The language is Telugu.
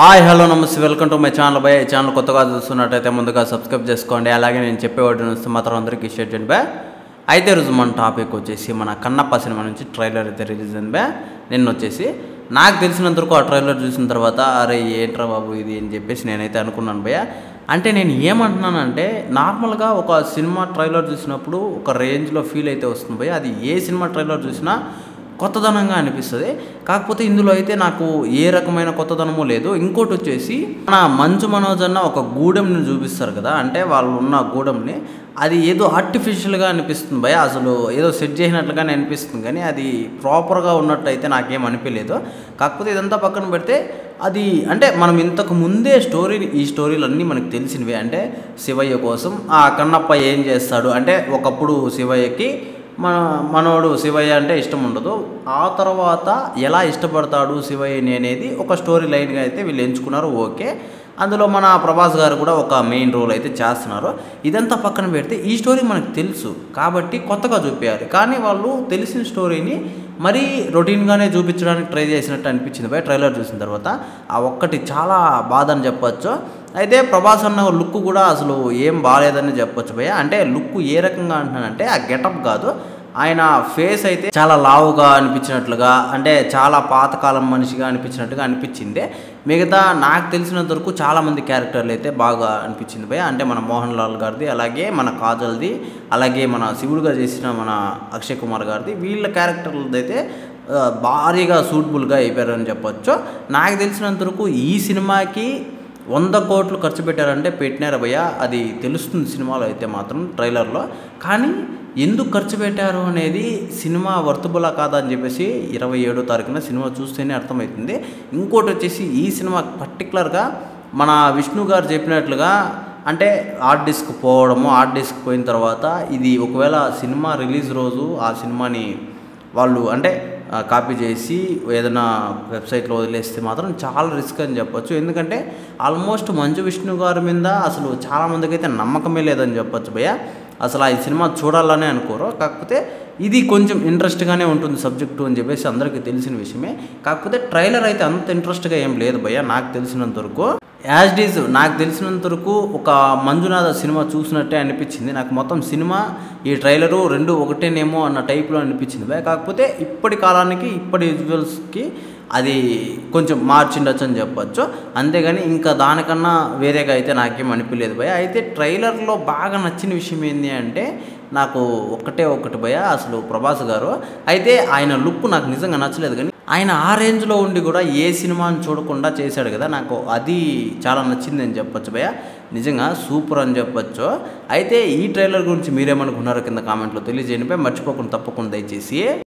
హాయ్ హలో నమస్తే welcome to my channel by channel కొత్తగా చూస్తున్నట్టయితే ముందుగా సబ్స్క్రైబ్ చేసుకోండి. అలాగే నేను చెప్పేవాటి వస్తే మాత్రం అందరికీ షేర్ చేయండి బై. అయితే రోజు మన టాపిక్ వచ్చేసి మన కన్నప్ప సినిమా నుంచి ట్రైలర్ అయితే రిలీజ్ అయింది బై. నిన్న వచ్చేసి నాకు తెలిసినంతవరకు ఆ ట్రైలర్ చూసిన తర్వాత అరే ఏంట్రా బాబు ఇది అని చెప్పేసి నేనైతే అనుకున్నాను భయ్య. అంటే నేను ఏమంటున్నానంటే నార్మల్గా ఒక సినిమా ట్రైలర్ చూసినప్పుడు ఒక రేంజ్లో ఫీల్ అయితే వస్తుంది భయ్య. అది ఏ సినిమా ట్రైలర్ చూసినా కొత్తదనంగా అనిపిస్తుంది. కాకపోతే ఇందులో అయితే నాకు ఏ రకమైన కొత్తదనము లేదు. ఇంకోటి వచ్చేసి మన మంచు మనోజ్ అన్న ఒక గూడెంని చూపిస్తారు కదా, అంటే వాళ్ళు ఉన్న గూడెంని అది ఏదో ఆర్టిఫిషియల్గా అనిపిస్తుంది భయ. అసలు ఏదో సెట్ చేసినట్లుగానే అనిపిస్తుంది, కానీ అది ప్రాపర్గా ఉన్నట్టు అయితే నాకేం అనిపించలేదు. కాకపోతే ఇదంతా పక్కన పెడితే అది అంటే మనం ఇంతకు ముందే ఈ స్టోరీలు అన్నీ మనకు తెలిసినవే. అంటే శివయ్య కోసం ఆ కన్నప్ప ఏం చేస్తాడు అంటే, ఒకప్పుడు శివయ్యకి మనోడు శివయ్య అంటే ఇష్టం ఉండదు, ఆ తర్వాత ఎలా ఇష్టపడతాడు శివయ్యని అనేది ఒక స్టోరీ లైన్గా అయితే వీళ్ళు ఎంచుకున్నారు. ఓకే, అందులో మన ప్రభాస్ గారు కూడా ఒక మెయిన్ రోల్ అయితే చేస్తున్నారు. ఇదంతా పక్కన పెడితే ఈ స్టోరీ మనకు తెలుసు కాబట్టి కొత్తగా చూపించాలి, కానీ వాళ్ళు తెలిసిన స్టోరీని మరీ రొటీన్గానే చూపించడానికి ట్రై చేసినట్టు అనిపించింది భయ ట్రైలర్ చూసిన తర్వాత. ఆ ఒక్కటి చాలా బాధ అని చెప్పచ్చు. అయితే ప్రభాస్ అన్న లుక్ కూడా అసలు ఏం బాగాలేదని చెప్పొచ్చు భయ. అంటే లుక్ ఏ రకంగా అంటున్నానంటే ఆ గెటప్ కాదు, ఆయన ఫేస్ అయితే చాలా లావుగా అనిపించినట్లుగా, అంటే చాలా పాతకాలం మనిషిగా అనిపించినట్టుగా అనిపించింది. మిగతా నాకు తెలిసినంత వరకు చాలామంది క్యారెక్టర్లు అయితే బాగా అనిపించింది భయ. అంటే మన మోహన్ లాల్ గారిది, అలాగే మన కాజల్ది, అలాగే మన శివుడుగా చేసిన మన అక్షయ్ కుమార్ గారిది, వీళ్ళ క్యారెక్టర్లది అయితే భారీగా సూటబుల్గా అయిపోయారని చెప్పొచ్చు. నాకు తెలిసినంత వరకు ఈ సినిమాకి 100 కోట్లు ఖర్చు పెట్టారంటే పెట్టినారు భయ్య, అది తెలుస్తుంది సినిమాలో అయితే మాత్రం ట్రైలర్లో. కానీ ఎందుకు ఖర్చు పెట్టారు అనేది సినిమా వర్తబులా కాదా అని చెప్పేసి 27వ తారీఖున సినిమా చూస్తేనే అర్థమవుతుంది. ఇంకోటి వచ్చేసి ఈ సినిమా పర్టికులర్గా మన విష్ణు గారు చెప్పినట్లుగా అంటే హార్డ్ డిస్క్ పోవడము, హార్డ్ డిస్క్ పోయిన తర్వాత ఇది ఒకవేళ సినిమా రిలీజ్ రోజు ఆ సినిమాని వాళ్ళు అంటే కాపీ చేసి ఏదైనా వెబ్సైట్లో వదిలేస్తే మాత్రం చాలా రిస్క్ అని చెప్పొచ్చు. ఎందుకంటే ఆల్మోస్ట్ మంచు విష్ణు గారి మీద అసలు చాలామందికి అయితే నమ్మకమే లేదని చెప్పొచ్చు భయ్య. అసలు ఈ సినిమా చూడాలనే అనుకోరు. కాకపోతే ఇది కొంచెం ఇంట్రెస్ట్గానే ఉంటుంది సబ్జెక్టు అని చెప్పేసి అందరికీ తెలిసిన విషయమే. కాకపోతే ట్రైలర్ అయితే అంత ఇంట్రెస్ట్గా ఏం లేదు భయ్య నాకు తెలిసినంత వరకు. యాజ్ ఇట్ ఈజ్ నాకు తెలిసినంత వరకు ఒక మంజునాథ సినిమా చూసినట్టే అనిపించింది నాకు. మొత్తం సినిమా ఈ ట్రైలరు రెండు ఒకటేనేమో అన్న టైప్లో అనిపించింది భయ. కాకపోతే ఇప్పటి కాలానికి ఇప్పటి విజువల్స్కి అది కొంచెం మార్చిండొచ్చు అని చెప్పొచ్చు. అంతేగాని ఇంకా దానికన్నా వేరేగా అయితే నాకేం అనిపించలేదు భయ. అయితే ట్రైలర్లో బాగా నచ్చిన విషయం ఏంటి అంటే నాకు ఒకటి భయ, అసలు ప్రభాస్ గారు అయితే ఆయన లుక్ నాకు నిజంగా నచ్చలేదు. కానీ ఆయన ఆ రేంజ్లో ఉండి కూడా ఏ సినిమాని చూడకుండా చేశాడు కదా, నాకు అది చాలా నచ్చింది అని చెప్పొచ్చు భయ. నిజంగా సూపర్ అని చెప్పొచ్చు. అయితే ఈ ట్రైలర్ గురించి మీరేమనుకున్నారో కింద కామెంట్లో తెలియజేయండి భయ. మర్చిపోకుండా తప్పకుండా దయచేసి